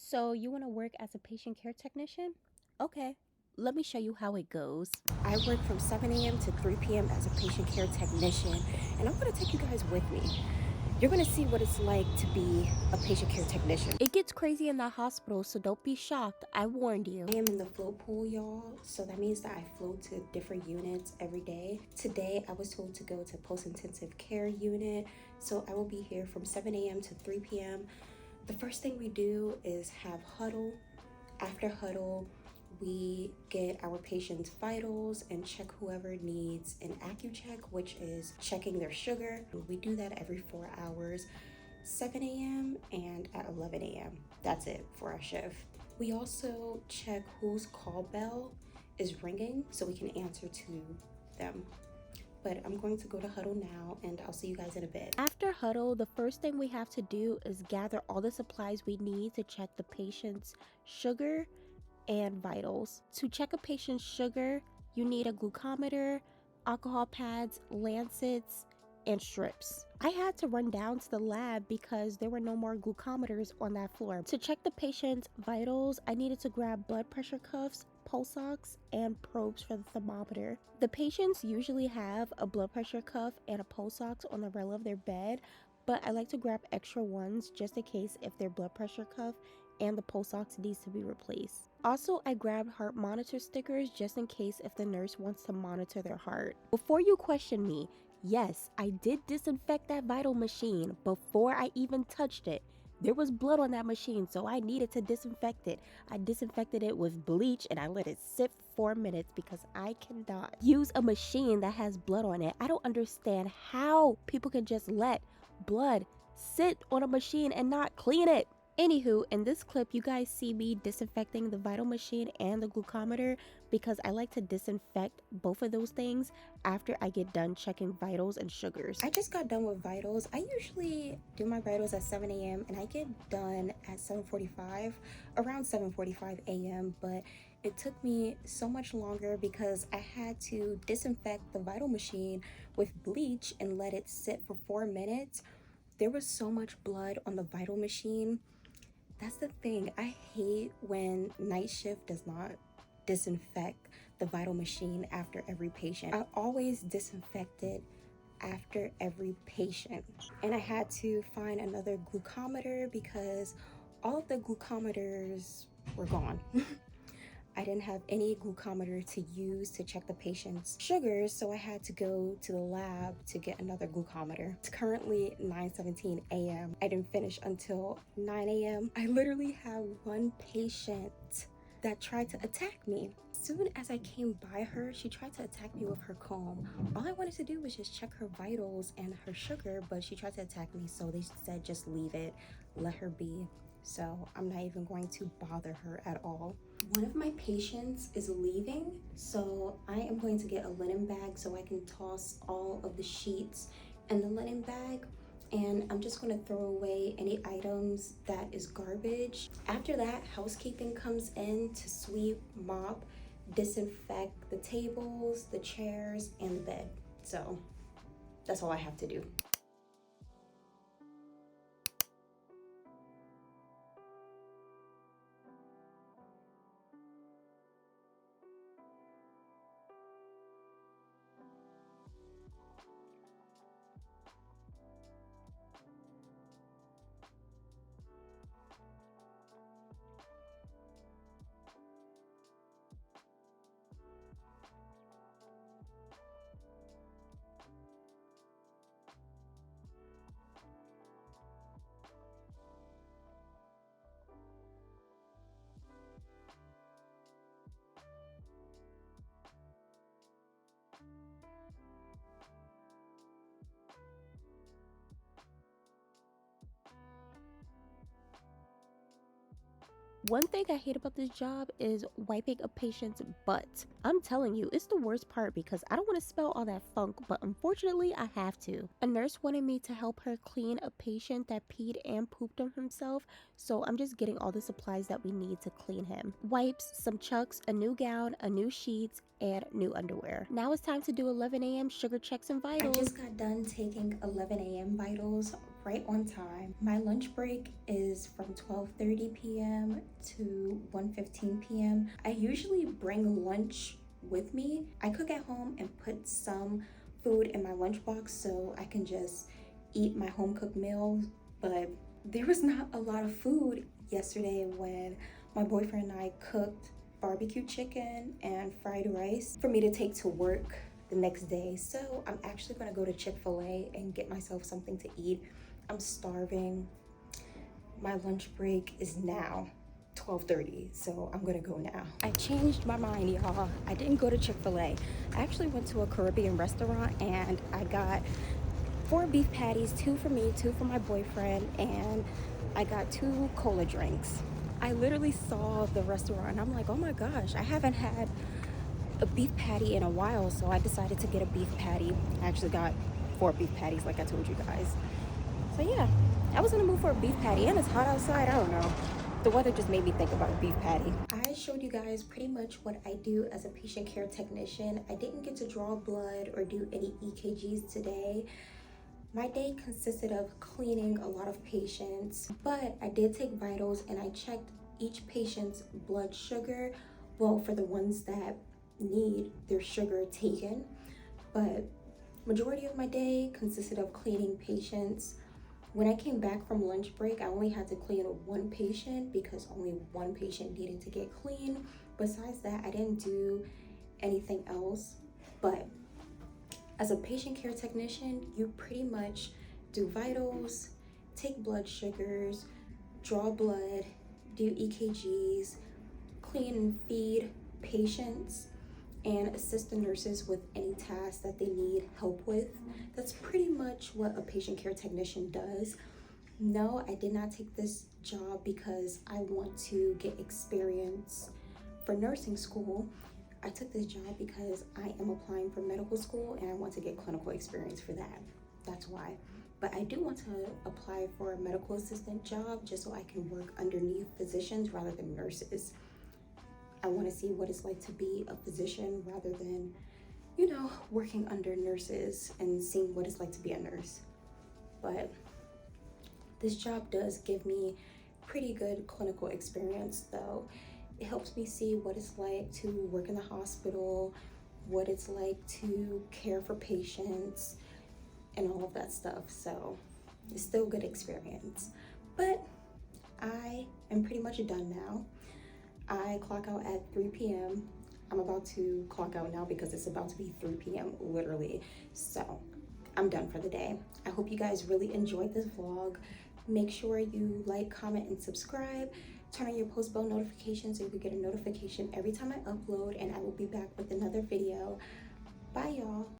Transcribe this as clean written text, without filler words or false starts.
So you want to work as a patient care technician? Okay, let me show you how it goes. I work from 7 a.m. to 3 p.m. as a patient care technician, and I'm going to take you guys with me. You're going to see what it's like to be a patient care technician. It gets crazy in the hospital, so don't be shocked. I warned you. I am in the float pool, y'all, so that means that I float to different units every day. Today, I was told to go to post-intensive care unit, so I will be here from 7 a.m. to 3 p.m. The first thing we do is have huddle. After huddle, we get our patient's vitals and check whoever needs an AccuCheck, which is checking their sugar. We do that every 4 hours, 7 a.m. and at 11 a.m. That's it for our shift. We also check whose call bell is ringing so we can answer to them. But I'm going to go to huddle now, and I'll see you guys in a bit. After huddle, the first thing we have to do is gather all the supplies we need to check the patient's sugar and vitals. To check a patient's sugar, you need a glucometer, alcohol pads, lancets, and strips. I had to run down to the lab because there were no more glucometers on that floor. To check the patient's vitals, I needed to grab blood pressure cuffs, pulse ox, and probes for the thermometer. The patients usually have a blood pressure cuff and a pulse ox on the rail of their bed, but I like to grab extra ones just in case if their blood pressure cuff and the pulse ox needs to be replaced. Also, I grabbed heart monitor stickers just in case if the nurse wants to monitor their heart. Before you question me, yes, I did disinfect that vital machine before I even touched it. There was blood on that machine, so I needed to disinfect it. I disinfected it with bleach and I let it sit for 4 minutes because I cannot use a machine that has blood on it. I don't understand how people can just let blood sit on a machine and not clean it. Anywho, in this clip, you guys see me disinfecting the vital machine and the glucometer because I like to disinfect both of those things after I get done checking vitals and sugars. I just got done with vitals. I usually do my vitals at 7 a.m. and I get done at 7:45, around 7:45 a.m. But it took me so much longer because I had to disinfect the vital machine with bleach and let it sit for 4 minutes. There was so much blood on the vital machine. That's the thing. I hate when night shift does not disinfect the vital machine after every patient. I always disinfect it after every patient. And I had to find another glucometer because all of the glucometers were gone. I didn't have any glucometer to use to check the patient's sugars, so I had to go to the lab to get another glucometer. It's currently 9:17 a.m. I didn't finish until 9 a.m. I literally have one patient that tried to attack me. As soon as I came by her, she tried to attack me with her comb. All I wanted to do was just check her vitals and her sugar, but she tried to attack me, so they said just leave it, let her be. So I'm not even going to bother her at all. One of my patients is leaving, so I am going to get a linen bag so I can toss all of the sheets in the linen bag, and I'm just going to throw away any items that is garbage. After that, housekeeping comes in to sweep, mop, disinfect the tables, the chairs, and the bed. So that's all I have to do. One thing I hate about this job is wiping a patient's butt. I'm telling you, it's the worst part because I don't want to smell all that funk, but unfortunately I have to. A nurse wanted me to help her clean a patient that peed and pooped on himself, so I'm just getting all the supplies that we need to clean him. Wipes, some chucks, a new gown, a new sheets, and new underwear. Now it's time to do 11 a.m. sugar checks and vitals. I just got done taking 11 a.m. vitals right on time. My lunch break is from 12:30 p.m. to 1:15 p.m. I usually bring lunch with me. I cook at home and put some food in my lunchbox so I can just eat my home cooked meals, but there was not a lot of food yesterday when my boyfriend and I cooked barbecue chicken and fried rice for me to take to work the next day. So I'm actually gonna go to Chick-fil-A and get myself something to eat. I'm starving. My lunch break is now 12:30, so I'm gonna go now. I changed my mind, y'all. I didn't go to Chick-fil-A. I actually went to a Caribbean restaurant and I got 4 beef patties, 2 for me, 2 for my boyfriend, and I got 2 cola drinks. I literally saw the restaurant and I'm like, oh my gosh, I haven't had a beef patty in a while, so I decided to get a beef patty. I actually got 4 beef patties like I told you guys. So yeah, I was in the mood for a beef patty, and it's hot outside. I don't know. The weather just made me think about a beef patty. I showed you guys pretty much what I do as a patient care technician. I didn't get to draw blood or do any EKGs today. My day consisted of cleaning a lot of patients, but I did take vitals and I checked each patient's blood sugar. Well, for the ones that need their sugar taken, but majority of my day consisted of cleaning patients. When I came back from lunch break, I only had to clean 1 patient because only 1 patient needed to get clean. Besides that, I didn't do anything else. But as a patient care technician, you pretty much do vitals, take blood sugars, draw blood, do EKGs, clean and feed patients, and assist the nurses with any tasks that they need help with. That's pretty much what a patient care technician does. No, I did not take this job because I want to get experience for nursing school. I took this job because I am applying for medical school and I want to get clinical experience for that. That's why. But I do want to apply for a medical assistant job just so I can work underneath physicians rather than nurses. I want to see what it's like to be a physician rather than, working under nurses and seeing what it's like to be a nurse. But this job does give me pretty good clinical experience though. It helps me see what it's like to work in the hospital, what it's like to care for patients, and all of that stuff. So it's still good experience. But I am pretty much done now. I clock out at 3 p.m. I'm about to clock out now because it's about to be 3 p.m. literally. So I'm done for the day. I hope you guys really enjoyed this vlog. Make sure you like, comment, and subscribe. Turn on your post bell notifications so you can get a notification every time I upload, and I will be back with another video. Bye, y'all.